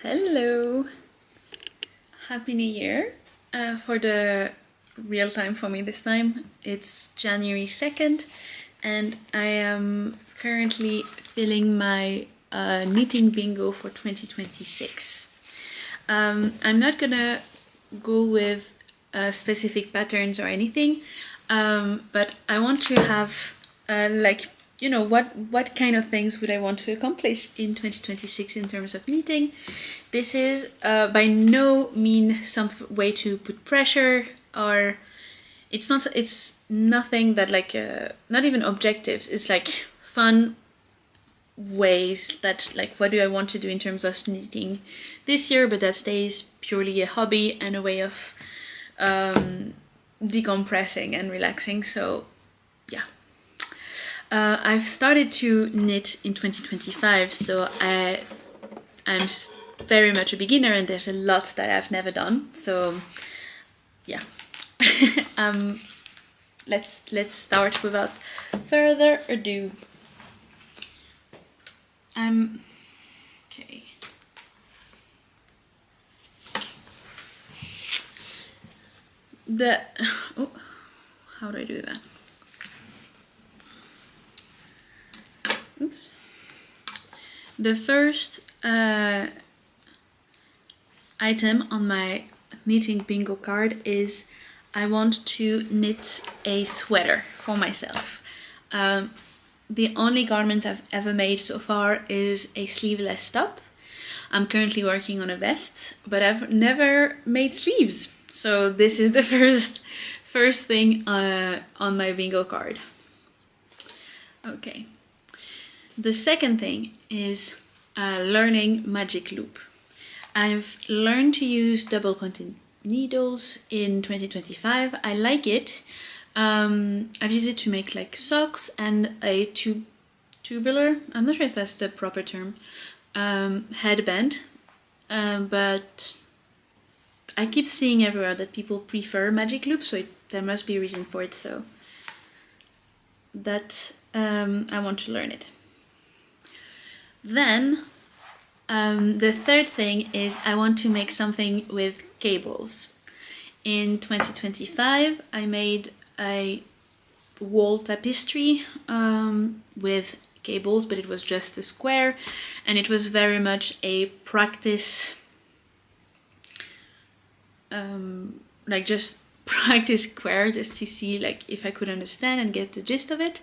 Hello! Happy New Year! For the real time for me this time, it's January 2nd and I am currently filling my knitting bingo for 2026. I'm not gonna go with specific patterns or anything, but I want to have what kind of things would I want to accomplish in 2026 in terms of knitting. This is by no means some way to put pressure, or it's nothing that not even objectives. It's like fun ways that what do I want to do in terms of knitting this year, but that stays purely a hobby and a way of decompressing and relaxing. So yeah. I've started to knit in 2025, so I'm very much a beginner and there's a lot that I've never done. So yeah, let's start without further ado. Okay. How do I do that? Oops. The first item on my knitting bingo card is I want to knit a sweater for myself. The only garment I've ever made so far is a sleeveless top. I'm currently working on a vest, but I've never made sleeves. So this is the first thing on my bingo card. Okay. The second thing is learning magic loop. I've learned to use double pointed needles in 2025. I like it. I've used it to make like socks and a tubular, I'm not sure if that's the proper term, headband, but I keep seeing everywhere that people prefer magic loop, so there must be a reason for it, so that I want to learn it. Then the third thing is I want to make something with cables. In 2025 I made a wall tapestry with cables, but it was just a square and it was very much a practice, just practice square, just to see if I could understand and get the gist of it,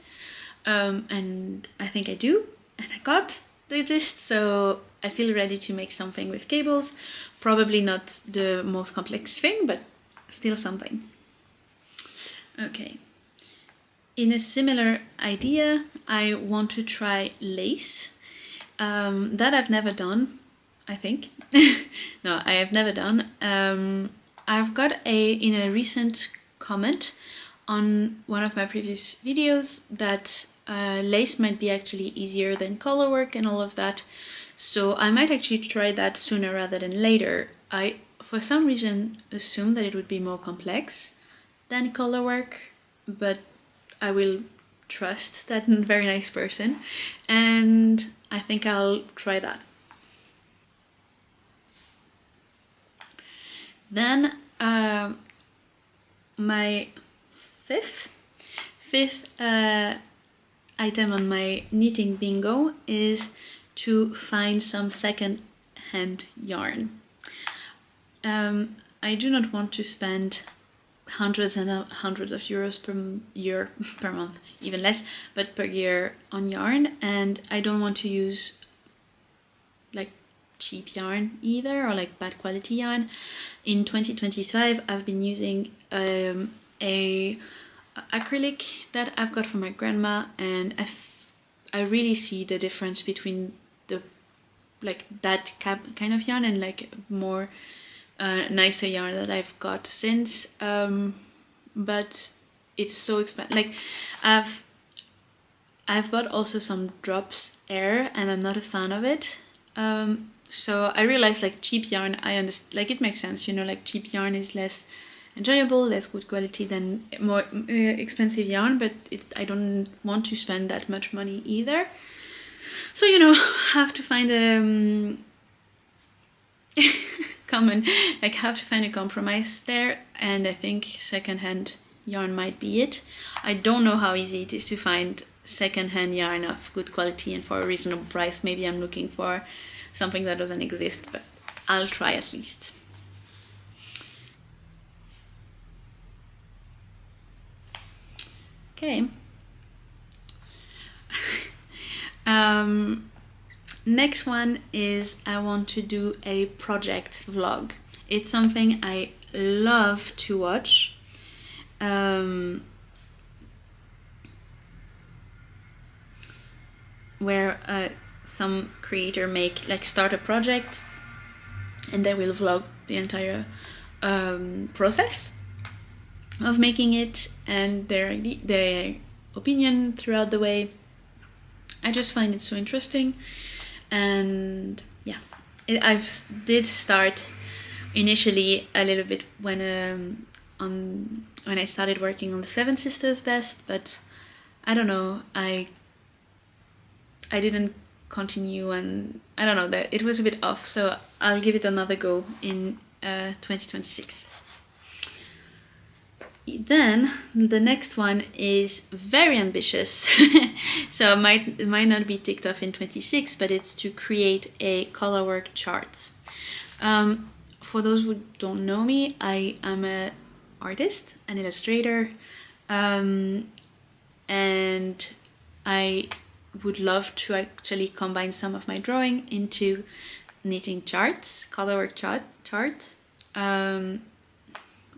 and I think I do, and I got the gist, so I feel ready to make something with cables. Probably not the most complex thing, but still something. Okay. In a similar idea, I want to try lace. That I've never done, I think. No, I have never done. I've got in a recent comment on one of my previous videos that lace might be actually easier than color work and all of that, so I might actually try that sooner rather than later. I for some reason assumed that it would be more complex than color work, but I will trust that very nice person and I think I'll try that. Then my fifth item on my knitting bingo is to find some second-hand yarn. I do not want to spend hundreds and hundreds of euros per month, even less, but per year on yarn, and I don't want to use cheap yarn either, or bad quality yarn. In 2025 I've been using a acrylic that I've got from my grandma, and I really see the difference between the that kind of yarn and more nicer yarn that I've got since, but it's so expensive. I've bought also some drops air and I'm not a fan of it, so I realized cheap yarn, I understand, it makes sense, cheap yarn is less enjoyable, less good quality than more expensive yarn, but I don't want to spend that much money either. So have to find common, like have to find a compromise there, and I think secondhand yarn might be it. I don't know how easy it is to find secondhand yarn of good quality and for a reasonable price. Maybe I'm looking for something that doesn't exist, but I'll try at least. Okay. Next one is I want to do a project vlog. It's something I love to watch. Where some creator start a project and they will vlog the entire process of making it and their opinion throughout the way. I just find it so interesting, and yeah, I did start initially a little bit when I started working on the Seven Sisters vest, but I don't know, I didn't continue, and I don't know, that it was a bit off, so I'll give it another go in 2026. Then the next one is very ambitious, so it might not be ticked off in 26, but it's to create a colorwork chart. For those who don't know me, I am an artist, an illustrator, and I would love to actually combine some of my drawing into knitting charts, colorwork charts.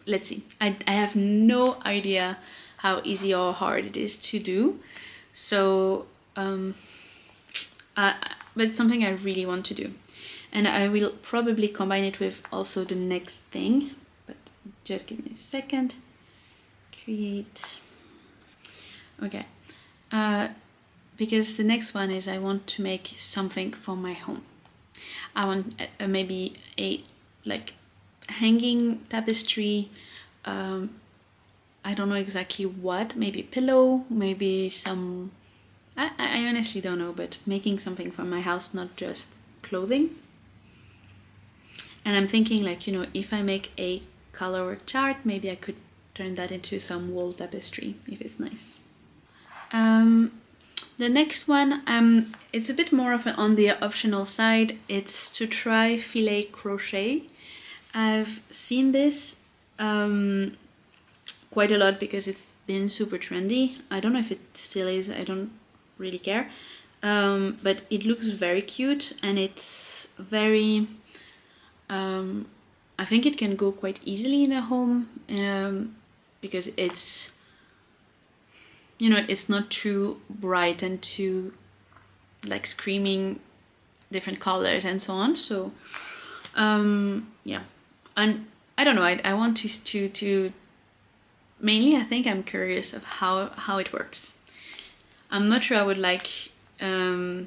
Let's see, I have no idea how easy or hard it is to do, so but it's something I really want to do, and I will probably combine it with also the next thing, but just give me a second. Create. Okay, because the next one is I want to make something for my home. I want maybe a hanging tapestry, I don't know exactly what, maybe a pillow, maybe some, I honestly don't know, but making something from my house, not just clothing. And I'm thinking, if I make a colorwork chart, maybe I could turn that into some wall tapestry if it's nice. The next one, it's a bit more of on the optional side. It's to try filet crochet. I've seen this quite a lot because it's been super trendy. I don't know if it still is, I don't really care. But it looks very cute, and it's very, I think it can go quite easily in a home, because it's, it's not too bright and too screaming different colors and so on. So yeah, and I don't know, I want to mainly, I think I'm curious of how it works. I'm not sure I would like, I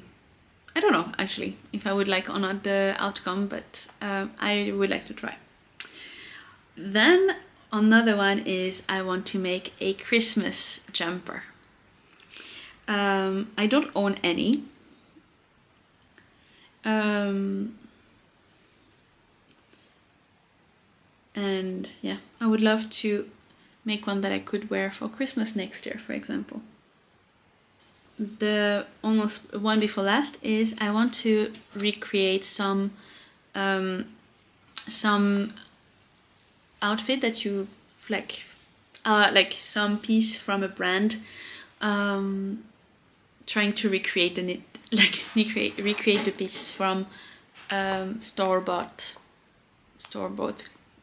don't know actually if I would like or not the outcome, but I would like to try. Then another one is I want to make a Christmas jumper. I don't own any. And yeah, I would love to make one that I could wear for Christmas next year, for example. The almost one before last is I want to recreate some outfit that you like some piece from a brand, trying to recreate recreate the piece from store-bought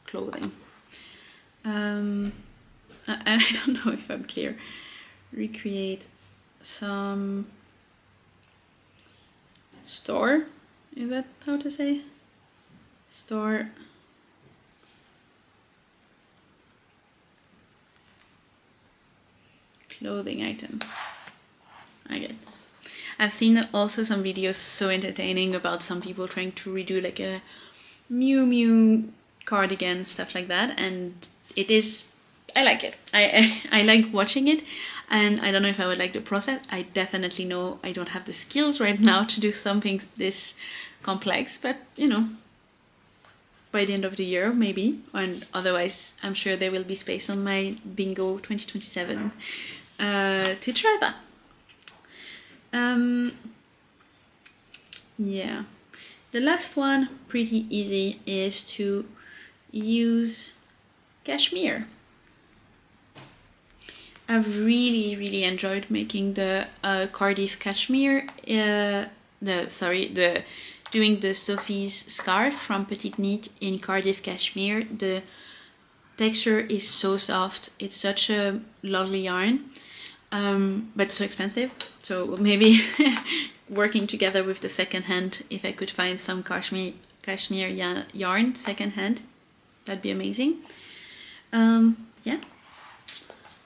clothing. I don't know if I'm clear. Recreate some store, is that how to say? Store clothing item. I get this. I've seen also some videos so entertaining about some people trying to redo like a Miu Miu cardigan, stuff like that, and it is, I like it. I like watching it, and I don't know if I would like the process. I definitely know I don't have the skills right now to do something this complex, but by the end of the year, maybe, and otherwise I'm sure there will be space on my bingo 2027 to try that. Yeah, the last one, pretty easy, is to use cashmere. I've really enjoyed making the Cardiff cashmere, doing the Sophie's scarf from Petite Knit in Cardiff cashmere. The texture is so soft, it's such a lovely yarn, but so expensive, so maybe working together with the second hand, if I could find some cashmere yarn second hand, that'd be amazing. Yeah,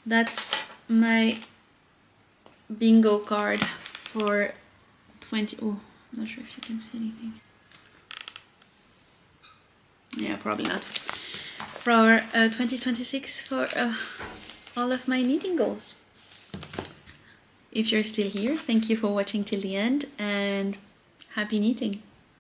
that's my bingo card for 20. Oh, not sure if you can see anything. Yeah, probably not. For 2026 for all of my knitting goals. If you're still here, thank you for watching till the end and happy knitting.